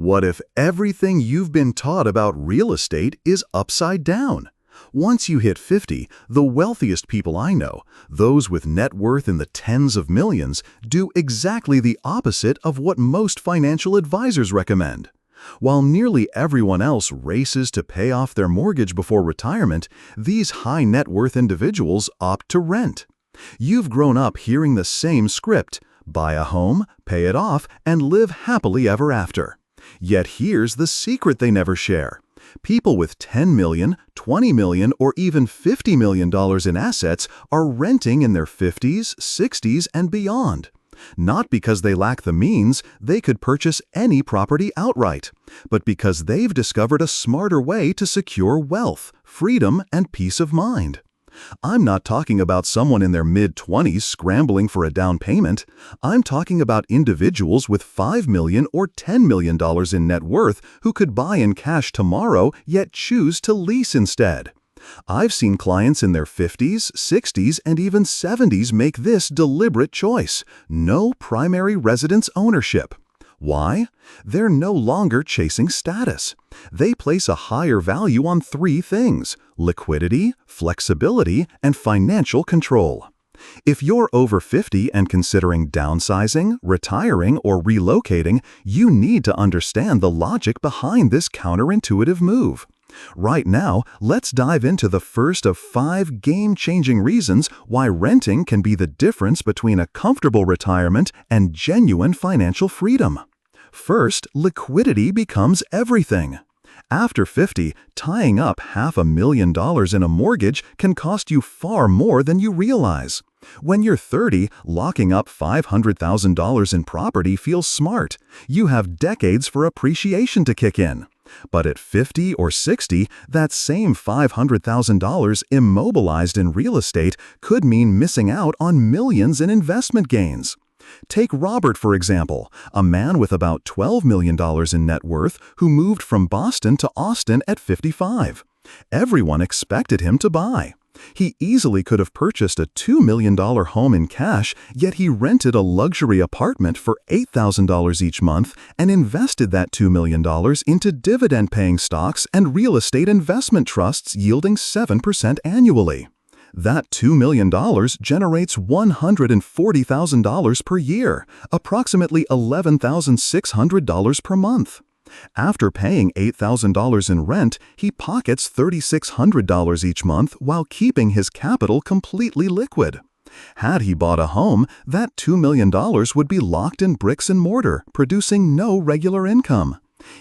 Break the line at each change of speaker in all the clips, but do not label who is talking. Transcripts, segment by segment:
What if everything you've been taught about real estate is upside down? Once you hit 50, the wealthiest people I know, those with net worth in the tens of millions, do exactly the opposite of what most financial advisors recommend. While nearly everyone else races to pay off their mortgage before retirement, these high net worth individuals opt to rent. You've grown up hearing the same script: buy a home, pay it off, and live happily ever after. Yet here's the secret they never share. People with $10 million, $20 million, or even $50 million in assets are renting in their 50s, 60s, and beyond. Not because they lack the means, they could purchase any property outright, but because they've discovered a smarter way to secure wealth, freedom, and peace of mind. I'm not talking about someone in their mid-20s scrambling for a down payment. I'm talking about individuals with $5 million or $10 million in net worth who could buy in cash tomorrow yet choose to lease instead. I've seen clients in their 50s, 60s, and even 70s make this deliberate choice: no primary residence ownership. Why? They're no longer chasing status. They place a higher value on three things: liquidity, flexibility, and financial control. If you're over 50 and considering downsizing, retiring, or relocating, you need to understand the logic behind this counterintuitive move. Right now, let's dive into the first of 5 game-changing reasons why renting can be the difference between a comfortable retirement and genuine financial freedom. First, liquidity becomes everything. After 50, tying up $500,000 in a mortgage can cost you far more than you realize. When you're 30, locking up $500,000 in property feels smart. You have decades for appreciation to kick in. But at 50 or 60, that same $500,000 immobilized in real estate could mean missing out on millions in investment gains. Take Robert, for example, a man with about $12 million in net worth who moved from Boston to Austin at 55. Everyone expected him to buy. He easily could have purchased a $2 million home in cash, yet he rented a luxury apartment for $8,000 each month and invested that $2 million into dividend-paying stocks and real estate investment trusts yielding 7% annually. That $2 million generates $140,000 per year, approximately $11,600 per month. After paying $8,000 in rent, he pockets $3,600 each month while keeping his capital completely liquid. Had he bought a home, that $2 million would be locked in bricks and mortar, producing no regular income.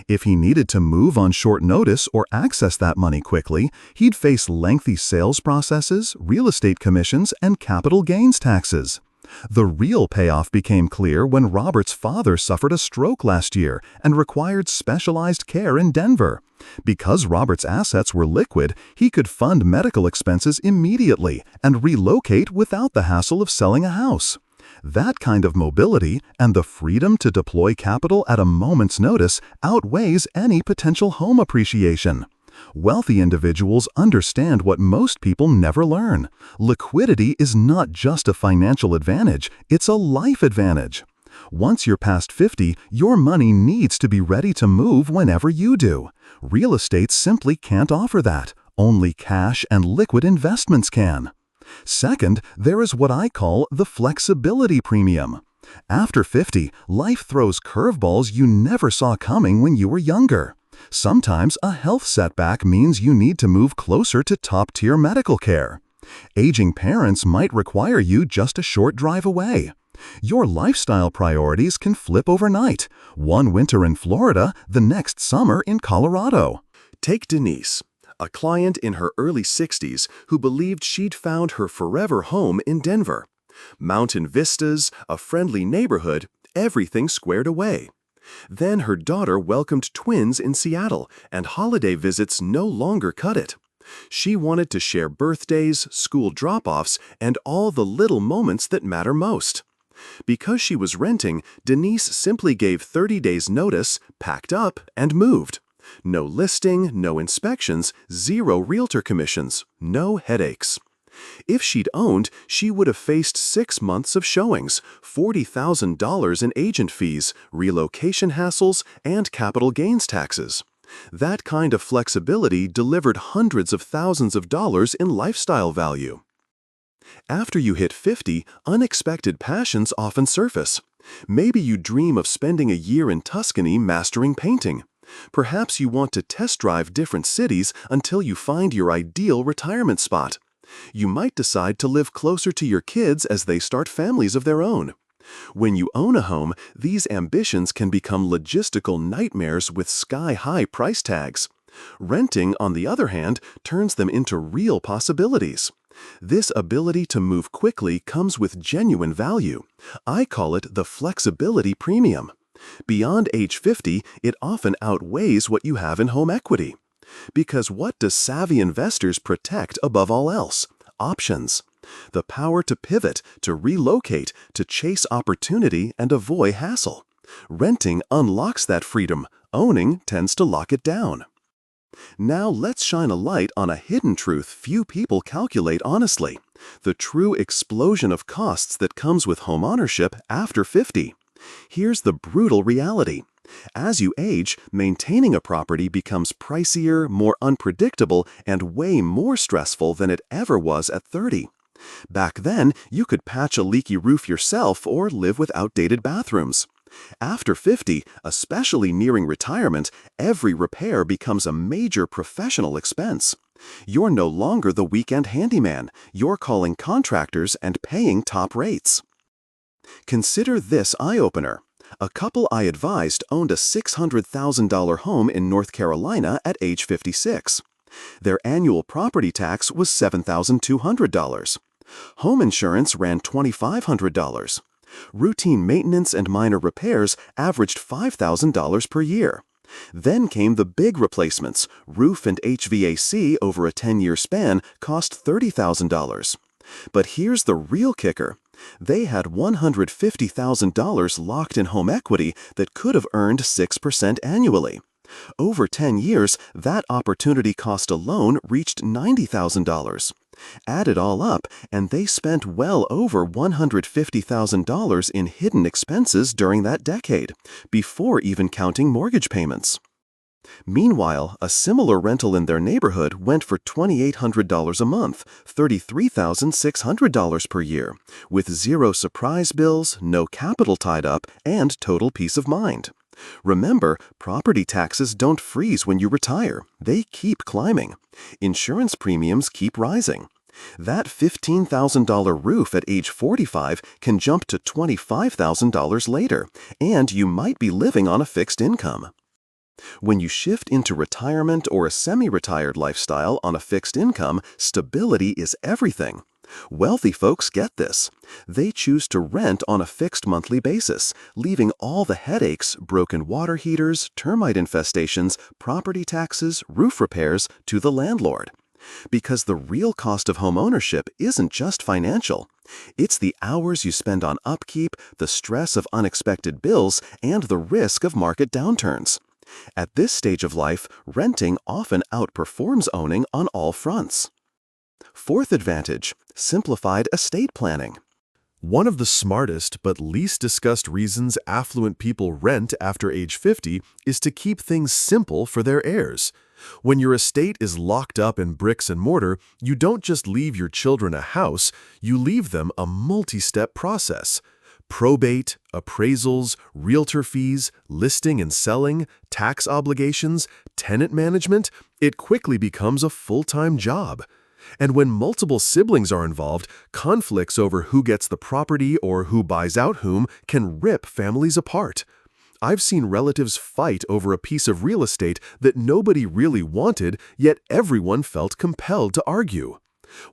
If he needed to move on short notice or access that money quickly, he'd face lengthy sales processes, real estate commissions, and capital gains taxes. The real payoff became clear when Robert's father suffered a stroke last year and required specialized care in Denver. Because Robert's assets were liquid, he could fund medical expenses immediately and relocate without the hassle of selling a house. That kind of mobility and the freedom to deploy capital at a moment's notice outweighs any potential home appreciation. Wealthy individuals understand what most people never learn. Liquidity is not just a financial advantage, it's a life advantage. Once you're past 50, your money needs to be ready to move whenever you do. Real estate simply can't offer that. Only cash and liquid investments can. Second, there is what I call the flexibility premium. After 50, life throws curveballs you never saw coming when you were younger. Sometimes a health setback means you need to move closer to top-tier medical care. Aging parents might require you just a short drive away. Your lifestyle priorities can flip overnight. One winter in Florida, the next summer in Colorado. Take Denise, a client in her early 60s who believed she'd found her forever home in Denver. Mountain vistas, a friendly neighborhood, everything squared away. Then her daughter welcomed twins in Seattle, and holiday visits no longer cut it. She wanted to share birthdays, school drop-offs, and all the little moments that matter most. Because she was renting, Denise simply gave 30 days notice, packed up, and moved. No listing, no inspections, zero realtor commissions, no headaches. If she'd owned, she would have faced 6 months of showings, $40,000 in agent fees, relocation hassles, and capital gains taxes. That kind of flexibility delivered hundreds of thousands of dollars in lifestyle value. After you hit 50, unexpected passions often surface. Maybe you dream of spending a year in Tuscany mastering painting. Perhaps you want to test drive different cities until you find your ideal retirement spot. You might decide to live closer to your kids as they start families of their own. When you own a home, these ambitions can become logistical nightmares with sky-high price tags. Renting, on the other hand, turns them into real possibilities. This ability to move quickly comes with genuine value. I call it the flexibility premium. Beyond age 50, it often outweighs what you have in home equity. Because what does savvy investors protect above all else? Options. The power to pivot, to relocate, to chase opportunity and avoid hassle. Renting unlocks that freedom. Owning tends to lock it down. Now let's shine a light on a hidden truth few people calculate honestly: the true explosion of costs that comes with homeownership after 50. Here's the brutal reality. As you age, maintaining a property becomes pricier, more unpredictable, and way more stressful than it ever was at 30. Back then, you could patch a leaky roof yourself or live with outdated bathrooms. After 50, especially nearing retirement, every repair becomes a major professional expense. You're no longer the weekend handyman. You're calling contractors and paying top rates. Consider this eye-opener. A couple I advised owned a $600,000 home in North Carolina at age 56. Their annual property tax was $7,200. Home insurance ran $2,500. Routine maintenance and minor repairs averaged $5,000 per year. Then came the big replacements. Roof and HVAC over a 10-year span cost $30,000. But here's the real kicker. They had $150,000 locked in home equity that could have earned 6% annually. Over 10 years, that opportunity cost alone reached $90,000. Add it all up, and they spent well over $150,000 in hidden expenses during that decade, before even counting mortgage payments. Meanwhile, a similar rental in their neighborhood went for $2,800 a month, $33,600 per year, with zero surprise bills, no capital tied up, and total peace of mind. Remember, property taxes don't freeze when you retire. They keep climbing. Insurance premiums keep rising. That $15,000 roof at age 45 can jump to $25,000 later, and you might be living on a fixed income. When you shift into retirement or a semi-retired lifestyle on a fixed income, stability is everything. Wealthy folks get this. They choose to rent on a fixed monthly basis, leaving all the headaches, broken water heaters, termite infestations, property taxes, roof repairs to the landlord. Because the real cost of home ownership isn't just financial. It's the hours you spend on upkeep, the stress of unexpected bills, and the risk of market downturns. At this stage of life, renting often outperforms owning on all fronts. Fourth advantage: simplified estate planning. One of the smartest but least discussed reasons affluent people rent after age 50 is to keep things simple for their heirs. When your estate is locked up in bricks and mortar, you don't just leave your children a house, you leave them a multi-step process. Probate, appraisals, realtor fees, listing and selling, tax obligations, tenant management, it quickly becomes a full-time job. And when multiple siblings are involved, conflicts over who gets the property or who buys out whom can rip families apart. I've seen relatives fight over a piece of real estate that nobody really wanted, yet everyone felt compelled to argue.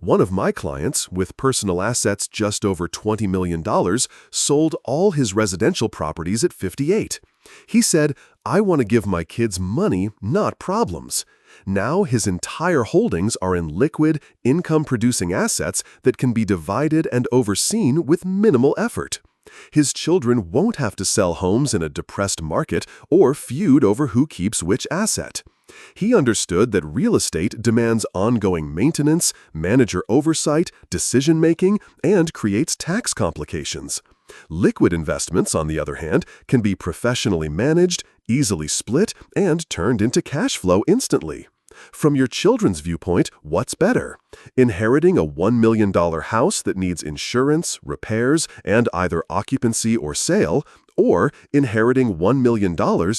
One of my clients, with personal assets just over $20 million, sold all his residential properties at 58. He said, "I want to give my kids money, not problems." Now his entire holdings are in liquid, income-producing assets that can be divided and overseen with minimal effort. His children won't have to sell homes in a depressed market or feud over who keeps which asset.
He understood that real estate demands ongoing maintenance, manager oversight, decision-making, and creates tax complications. Liquid investments, on the other hand, can be professionally managed, easily split, and turned into cash flow instantly. From your children's viewpoint, what's better? Inheriting a $1 million house that needs insurance, repairs, and either occupancy or sale, or inheriting $1 million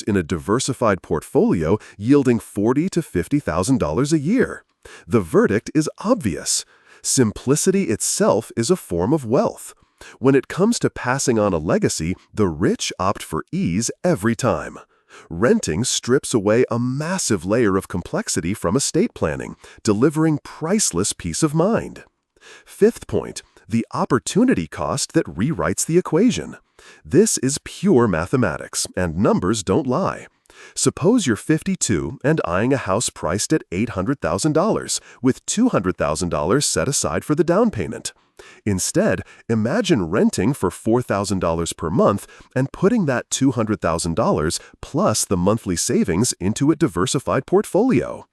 in a diversified portfolio yielding $40,000 to $50,000 a year? The verdict is obvious. Simplicity itself is a form of wealth. When it comes to passing on a legacy, the rich opt for ease every time. Renting strips away a massive layer of complexity from estate planning, delivering priceless peace of mind. Fifth point, the opportunity cost that rewrites the equation. This is pure mathematics, and numbers don't lie. Suppose you're 52 and eyeing a house priced at $800,000, with $200,000 set aside for the down payment. Instead, imagine renting for $4,000 per month and putting that $200,000 plus the monthly savings into a diversified portfolio.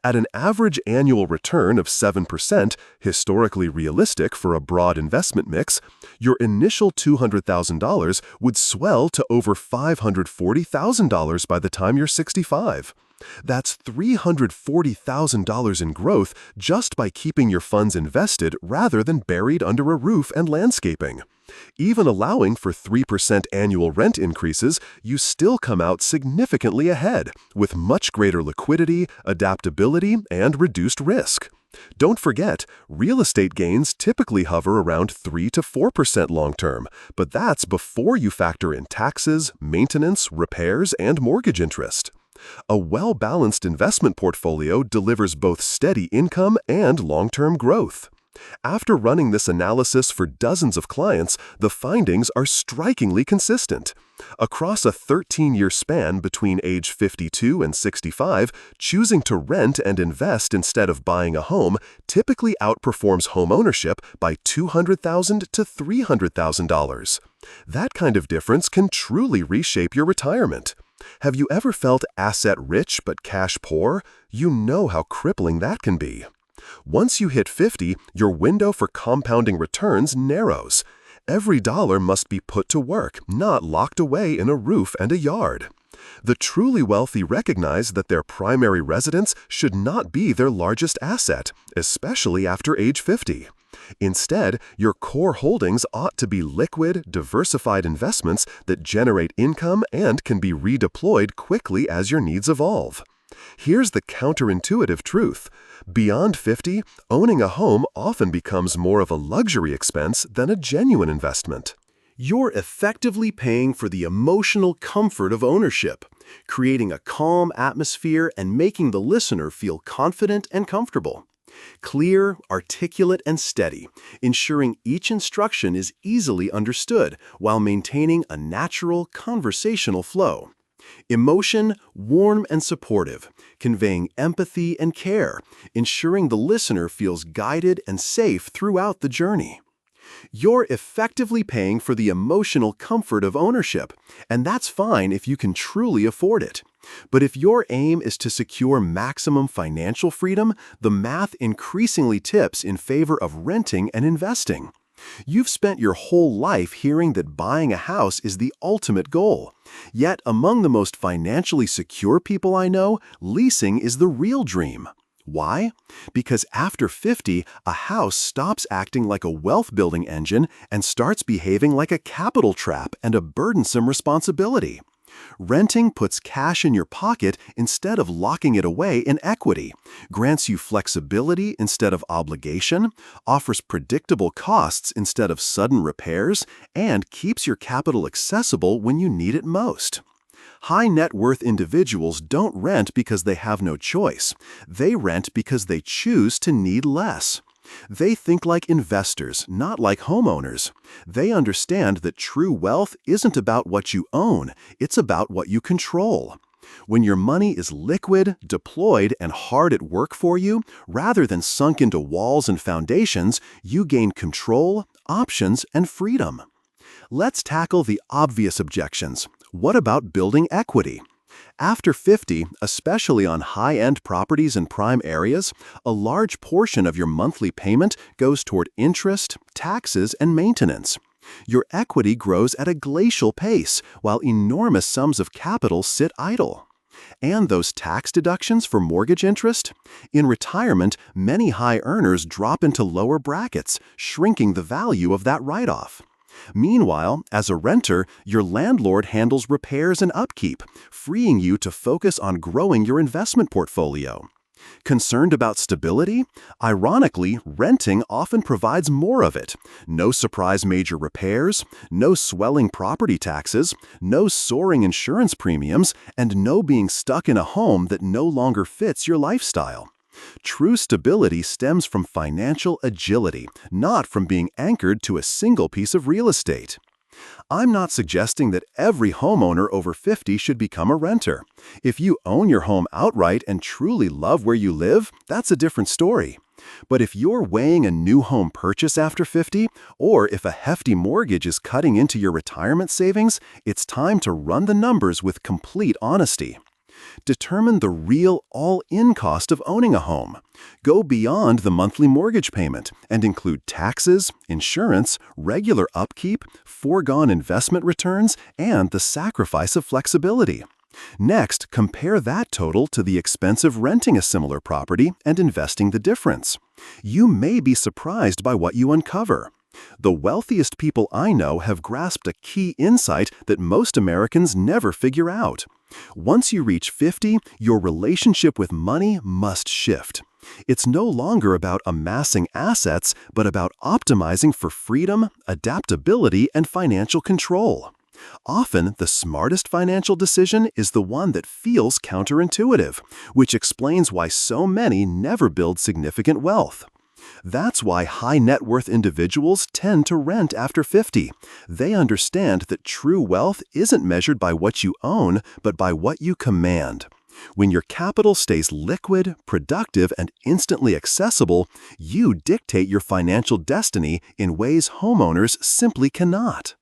At an average annual return of 7%, historically realistic for a broad investment mix, your initial $200,000 would swell to over $540,000 by the time you're 65. That's $340,000 in growth just by keeping your funds invested rather than buried under a roof and landscaping. Even allowing for 3% annual rent increases, you still come out significantly ahead, with much greater liquidity, adaptability, and reduced risk. Don't forget, real estate gains typically hover around 3 to 4% long-term, but that's before you factor in taxes, maintenance, repairs, and mortgage interest. A well-balanced investment portfolio delivers both steady income and long-term growth. After running this analysis for dozens of clients, the findings are strikingly consistent. Across a 13-year span between age 52 and 65, choosing to rent and invest instead of buying a home typically outperforms homeownership by $200,000 to $300,000. That kind of difference can truly reshape your retirement. Have you ever felt asset-rich but cash-poor? You know how crippling that can be. Once you hit 50, your window for compounding returns narrows. Every dollar must be put to work, not locked away in a roof and a yard. The truly wealthy recognize that their primary residence should not be their largest asset, especially after age 50. Instead, your core holdings ought to be liquid, diversified investments that generate income and can be redeployed quickly as your needs evolve. Here's the counterintuitive truth. Beyond 50, owning a home often becomes more of a luxury expense than a genuine investment.
You're effectively paying for the emotional comfort of ownership, creating a calm atmosphere and making the listener feel confident and comfortable. Clear, articulate, and steady, ensuring each instruction is easily understood while maintaining a natural conversational flow. Emotion, warm and supportive, conveying empathy and care, ensuring the listener feels guided and safe throughout the journey. You're effectively paying for the emotional comfort of ownership, and that's fine if you can truly afford it. But if your aim is to secure maximum financial freedom, the math increasingly tips in favor of renting and investing. You've spent your whole life hearing that buying a house is the ultimate goal. Yet, among the most financially secure people I know, leasing is the real dream. Why? Because after 50, a house stops acting like a wealth-building engine and starts behaving like a capital trap and a burdensome responsibility. Renting puts cash in your pocket instead of locking it away in equity, grants you flexibility instead of obligation, offers predictable costs instead of sudden repairs, and keeps your capital accessible when you need it most. High net worth individuals don't rent because they have no choice. They rent because they choose to need less. They think like investors, not like homeowners. They understand that true wealth isn't about what you own, it's about what you control. When your money is liquid, deployed, and hard at work for you, rather than sunk into walls and foundations, you gain control, options, and freedom. Let's tackle the obvious objections. What about building equity?
After 50, especially on high-end properties in prime areas, a large portion of your monthly payment goes toward interest, taxes, and maintenance. Your equity grows at a glacial pace, while enormous sums of capital sit idle. And those tax deductions for mortgage interest? In retirement, many high earners drop into lower brackets, shrinking the value of that write-off. Meanwhile, as a renter, your landlord handles repairs and upkeep, freeing you to focus on growing your investment portfolio. Concerned about stability? Ironically, renting often provides more of it. No surprise major repairs, no swelling property taxes, no soaring insurance premiums, and no being stuck in a home that no longer fits your lifestyle. True stability stems from financial agility, not from being anchored to a single piece of real estate. I'm not suggesting that every homeowner over 50 should become a renter. If you own your home outright and truly love where you live, that's a different story. But if you're weighing a new home purchase after 50, or if a hefty mortgage is cutting into your retirement savings, it's time to run the numbers with complete honesty. Determine the real all-in cost of owning a home. Go beyond the monthly mortgage payment and include taxes, insurance, regular upkeep, foregone investment returns, and the sacrifice of flexibility. Next, compare that total to the expense of renting a similar property and investing the difference. You may be surprised by what you uncover. The wealthiest people I know have grasped a key insight that most Americans never figure out. Once you reach 50, your relationship with money must shift. It's no longer about amassing assets, but about optimizing for freedom, adaptability, and financial control. Often, the smartest financial decision is the one that feels counterintuitive, which explains why so many never build significant wealth. That's why high-net-worth individuals tend to rent after 50. They understand that true wealth isn't measured by what you own, but by what you command. When your capital stays liquid, productive, and instantly accessible, you dictate your financial destiny in ways homeowners simply cannot.